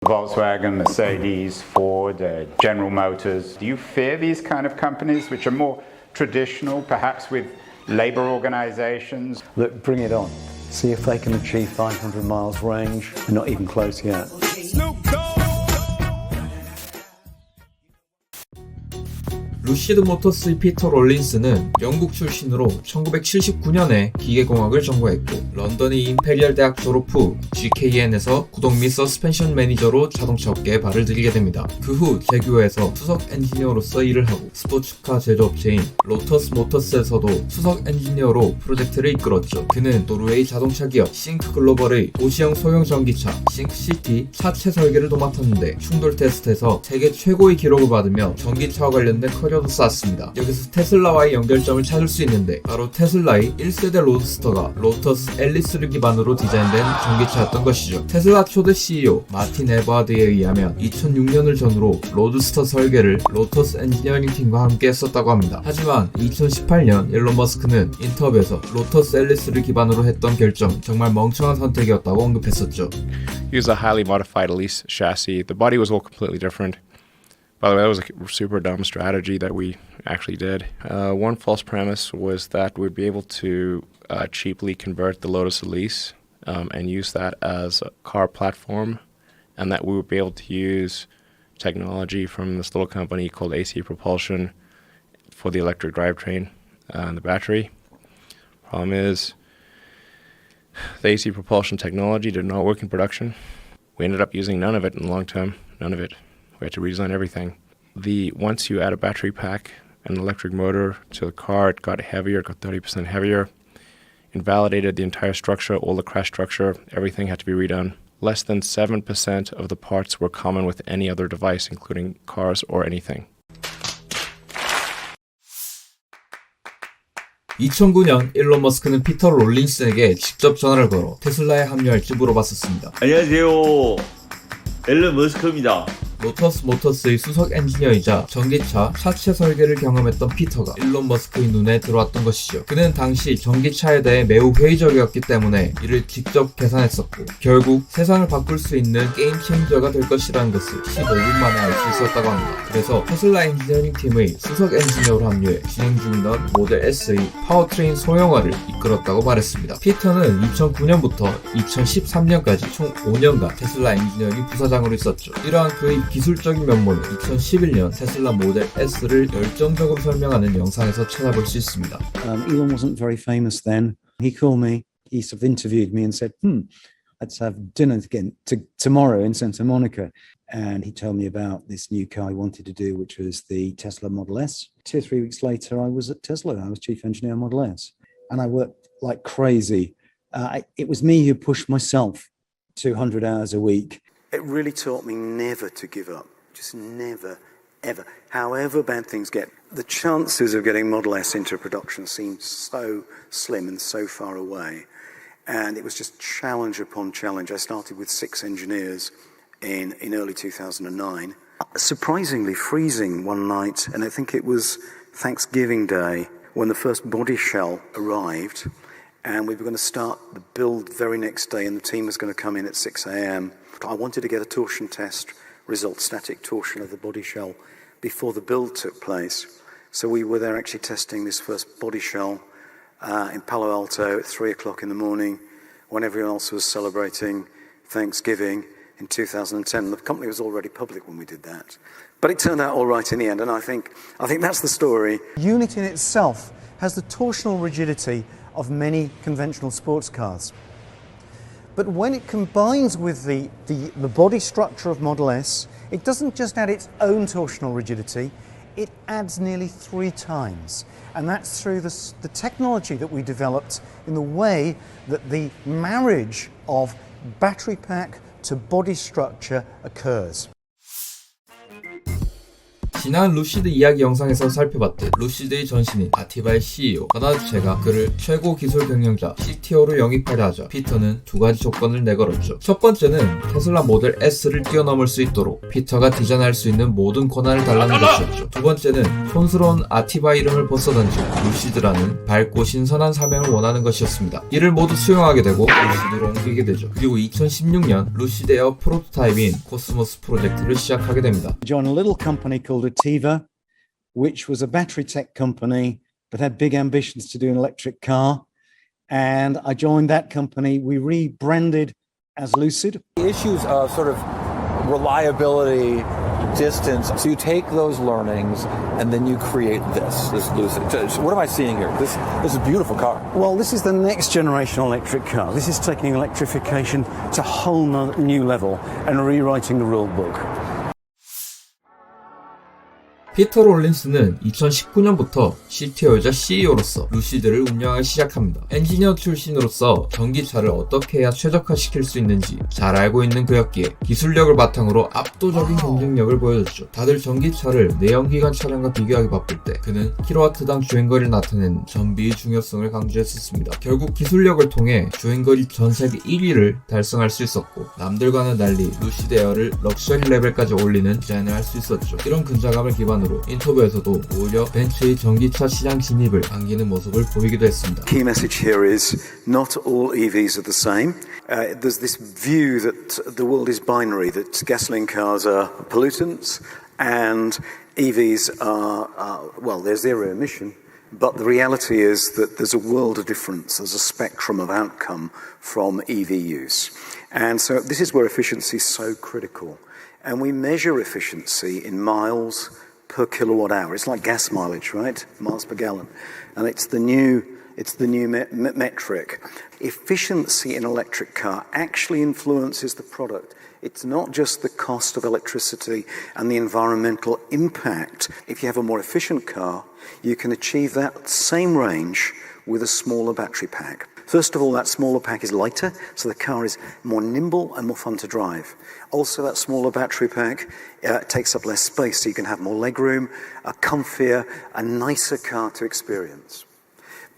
Volkswagen, Mercedes, Ford, General Motors. Do you fear these kind of companies which are more traditional, perhaps with labor organizations? Look, bring it on. See if they can achieve 500 miles range. They're not even close yet. 루시드 모터스의 피터 롤린스는 영국 출신으로 1979년에 기계공학을 전공했고 런던의 임페리얼 대학 졸업 후 GKN에서 구동 및 서스펜션 매니저로 자동차 업계에 발을 들이게 됩니다. 그 후 제규어에서 수석 엔지니어로서 일을 하고 스포츠카 제조업체인 로터스 모터스에서도 수석 엔지니어로 프로젝트를 이끌었죠. 그는 노르웨이 자동차 기업 싱크 글로벌의 도시형 소형 전기차 싱크시티 차체 설계를 도맡았는데 충돌 테스트에서 세계 최고의 기록을 받으며 전기차와 관련된 커리어도 쌓았습니다. 여기서 테슬라와의 연결점을 찾을 수 있는데 바로 테슬라의 1세대 로드스터가 로터스 앨리스를 기반으로 디자인된 전기차였던 것이죠. 테슬라 초대 CEO 마틴 에버하드에 의하면 2006년을 전후로 로드스터 설계를 로터스 엔지니어링 팀과 함께 했었다고 합니다. 하지만 2018년 일론 머스크는 인터뷰에서 로터스 앨리스를 기반으로 했던 결정 정말 멍청한 선택이었다고 언급했었죠. Used a highly modified Elise chassis. The body was all completely different. By the way, that was a super dumb strategy that we actually did. One false premise was that we'd be able to cheaply convert the Lotus Elise and use that as a car platform, and that we would be able to use technology from this little company called AC Propulsion for the electric drivetrain and the battery. Problem is, the AC Propulsion technology did not work in production. We ended up using none of it in the long term, none of it. We had to redesign everything. Once you add a battery pack and an electric motor to the car, it got heavier, it got 30% heavier. Invalidated the entire structure, all the crash structure, everything had to be redone. Less than 7% of the parts were common with any other device, including cars or anything. 2009년 일론 머스크는 피터 롤린스에게 직접 전화를 걸어 테슬라에 합류할지 물어봤었습니다. 안녕하세요. 앨런 머스크입니다. 로터스 모터스의 수석 엔지니어이자 전기차 차체 설계를 경험했던 피터가 일론 머스크의 눈에 들어왔던 것이죠. 그는 당시 전기차에 대해 매우 회의적이었기 때문에 이를 직접 계산했었고 결국 세상을 바꿀 수 있는 게임 체인저가 될 것이라는 것을 15분 만에 알 수 있었다고 합니다. 그래서 테슬라 엔지니어링 팀의 수석 엔지니어로 합류해 진행 중이던 모델 S의 파워트레인 소형화를 이끌었다고 말했습니다. 피터는 2009년부터 2013년까지 총 5년간 테슬라 엔지니어링 부사장으로 있었죠. 이러한 그의 기술적인 면모는 2011년 테슬라 모델 S를 열정적으로 설명하는 영상에서 찾아볼 수 있습니다. Elon wasn't very famous then. He called me, he sort of interviewed me and said, let's have dinner again tomorrow in Santa Monica. And he told me about this new car he wanted to do, which was the Tesla Model S. 2 or 3 weeks later, I was at Tesla. I was chief engineer Model S. And I worked like crazy. It was me who pushed myself 200 hours a week. It really taught me never to give up. Just never, ever. However bad things get, the chances of getting Model S into production seemed so slim and so far away. And it was just challenge upon challenge. I started with 6 engineers in early 2009. Surprisingly freezing one night, and I think it was Thanksgiving Day, when the first body shell arrived. And we were going to start the build very next day, and the team was going to come in at 6 a.m. I wanted to get a torsion test result, static torsion of the body shell, before the build took place. So we were there actually testing this first body shell in Palo Alto at 3 o'clock in the morning, when everyone else was celebrating Thanksgiving in 2010. The company was already public when we did that. But it turned out all right in the end, and I think that's the story. The unit in itself has the torsional rigidity of many conventional sports cars. But when it combines with the body structure of Model S, it doesn't just add its own torsional rigidity, it adds nearly 3 times. And that's through the technology that we developed in the way that the marriage of battery pack to body structure occurs. 지난 루시드 이야기 영상에서 살펴봤듯 루시드의 전신인 아티바의 CEO 버나드체가 그를 최고 기술 경영자 CTO로 영입하려 하자 피터는 두 가지 조건을 내걸었죠. 첫 번째는 테슬라 모델 S를 뛰어넘을 수 있도록 피터가 디자인할 수 있는 모든 권한을 달라는 것이었죠. 두 번째는 촌스러운 아티바 이름을 벗어던진 루시드라는 밝고 신선한 사명을 원하는 것이었습니다. 이를 모두 수용하게 되고 루시드로 옮기게 되죠. 그리고 2016년 루시드 에어 프로토타입인 코스모스 프로젝트를 시작하게 됩니다. Joined a little company called Ativa, which was a battery tech company but had big ambitions to do an electric car. And I joined that company. We rebranded as Lucid. The issues of sort of reliability, distance. So you take those learnings and then you create this Lucid. So what am I seeing here? This is a beautiful car. Well, this is the next generation electric car. This is taking electrification to a whole new level and rewriting the rule book. 피터 롤린스는 2019년부터 CTO이자 CEO로서 루시드를 운영하기 시작합니다. 엔지니어 출신으로서 전기차를 어떻게 해야 최적화시킬 수 있는지 잘 알고 있는 그였기에 기술력을 바탕으로 압도적인 경쟁력을 보여줬죠. 다들 전기차를 내연기관 차량과 비교하기 바쁠 때 그는 킬로와트당 주행거리를 나타내는 전비의 중요성을 강조했었습니다. 결국 기술력을 통해 주행거리 전세계 1위를 달성할 수 있었고 남들과는 달리 루시드 에어를 럭셔리 레벨까지 올리는 디자인을 할 수 있었죠. 이런 근자감을 기반으로 인터뷰에서도 오히려 벤츠의 전기차 시장 진입을 안기는 모습을 보이기도 했습니다. Key message here is not all EVs are the same. There's this view that the world is binary, that gasoline cars are pollutants and EVs are well, they're zero emission. But the reality is that there's a world of difference. There's a spectrum of outcome from EV use. And so this is where efficiency is so critical. And we measure efficiency in miles per kilowatt hour. It's like gas mileage, right? Miles per gallon. And it's the new metric. Efficiency in an electric car actually influences the product. It's not just the cost of electricity and the environmental impact. If you have a more efficient car, you can achieve that same range with a smaller battery pack. First of all, that smaller pack is lighter, so the car is more nimble and more fun to drive. Also, that smaller battery pack takes up less space, so you can have more legroom, a comfier, a nicer car to experience.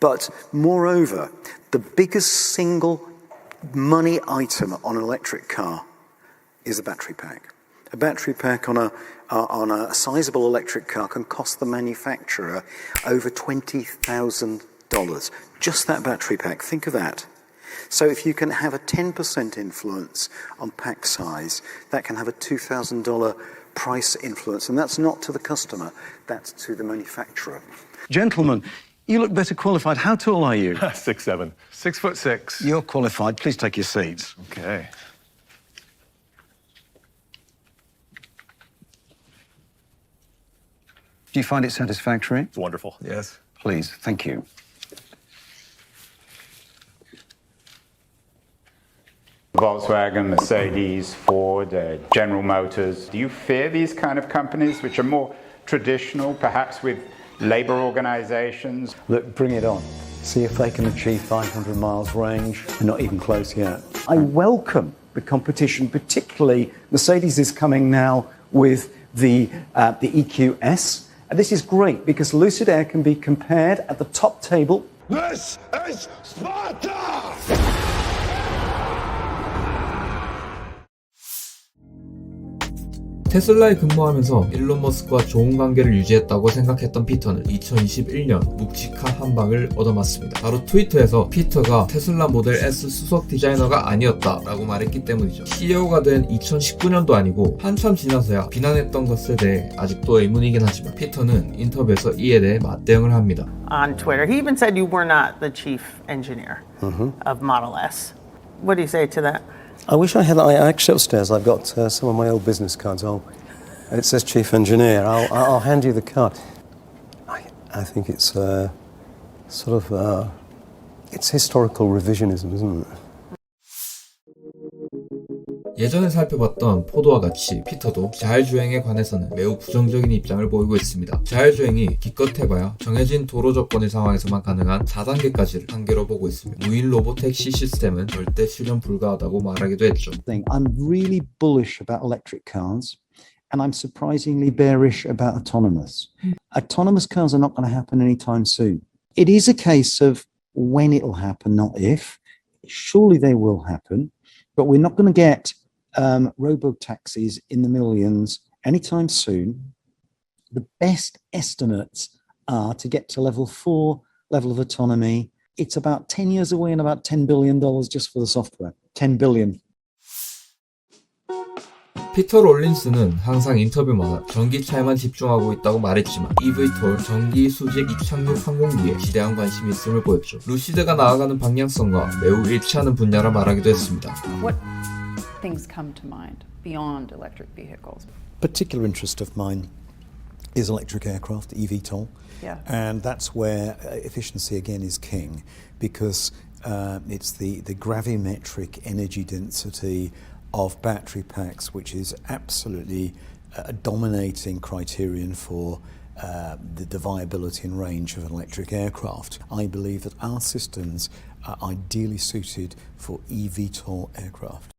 But moreover, the biggest single money item on an electric car is a battery pack. A battery pack on a sizable electric car can cost the manufacturer over $20,000. Just that battery pack. Think of that. So if you can have a 10% influence on pack size, that can have a $2,000 price influence. And that's not to the customer, that's to the manufacturer. Gentlemen, you look better qualified. How tall are you? 6'7". 6'6". You're qualified. Please take your seats. Okay. Do you find it satisfactory? It's wonderful. Yes. Please, thank you. Volkswagen, Mercedes, Ford, General Motors. Do you fear these kind of companies which are more traditional, perhaps with labor organizations? Look, bring it on. See if they can achieve 500 miles range. They're not even close yet. I welcome the competition, particularly Mercedes is coming now with the EQS. And this is great because Lucid Air can be compared at the top table. This is Sparta! 테슬라에 근무하면서 일론 머스크와 좋은 관계를 유지했다고 생각했던 피터는 2021년 묵직한 한 방을 얻어맞습니다. 바로 트위터에서 피터가 테슬라 모델 S 수석 디자이너가 아니었다 라고 말했기 때문이죠. CEO가 된 2019년도 아니고 한참 지나서야 비난했던 것에 대해 아직도 의문이긴 하지만 피터는 인터뷰에서 이에 대해 맞대응을 합니다. On Twitter, he even said you were not the chief engineer of Model S. What do you say to that? I wish I had that. Actually, upstairs, I've got some of my old business cards. It says chief engineer. I'll hand you the card. I think it's sort of it's historical revisionism, isn't it? 예전에 살펴봤던 포도와 같이 피터도 자율주행에 관해서는 매우 부정적인 입장을 보이고 있습니다. 자율주행이 기껏 해봐야 정해진 도로 조건의 상황에서만 가능한 4단계까지를 한계로 보고 있으며 무인 로봇 택시 시스템은 절대 실현 불가하다고 말하기도 했죠. I'm really bullish about electric cars. and I'm surprisingly bearish about autonomous. Autonomous cars are not going to happen anytime soon. It is a case of when it'll happen, not if. Surely they will happen, but we're not going to get robo-taxis in the millions anytime soon. The best estimates are to get to level 4 level of autonomy. It's about 10 years away and about $10 billion just for the software. 10 billion. 피터 롤린스는 항상 인터뷰마다 전기차에만 집중하고 있다고 말했지만 eVTOL 전기 수직 이착륙 항공기에 지대한 관심이 있음을 보였죠. 루시드가 나아가는 방향성과 매우 일치하는 분야라 말하기도 했습니다. What things come to mind beyond electric vehicles? Particular interest of mine is electric aircraft, eVTOL. Yeah. And that's where efficiency again is king, because it's the gravimetric energy density of battery packs, which is absolutely a dominating criterion for the viability and range of an electric aircraft. I believe that our systems are ideally suited for eVTOL aircraft.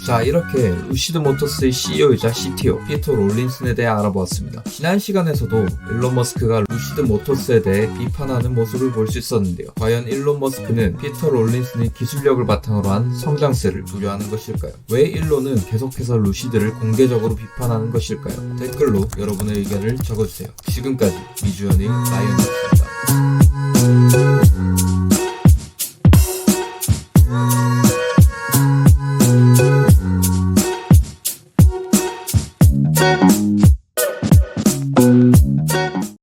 자, 이렇게 루시드 모터스의 CEO이자 CTO 피터 롤린슨에 대해 알아보았습니다. 지난 시간에서도 일론 머스크가 루시드 모터스에 대해 비판하는 모습을 볼 수 있었는데요. 과연 일론 머스크는 피터 롤린슨의 기술력을 바탕으로 한 성장세를 두려워하는 것일까요? 왜 일론은 계속해서 루시드를 공개적으로 비판하는 것일까요? 댓글로 여러분의 의견을 적어주세요. 지금까지 미주연의 라이언이었습니다.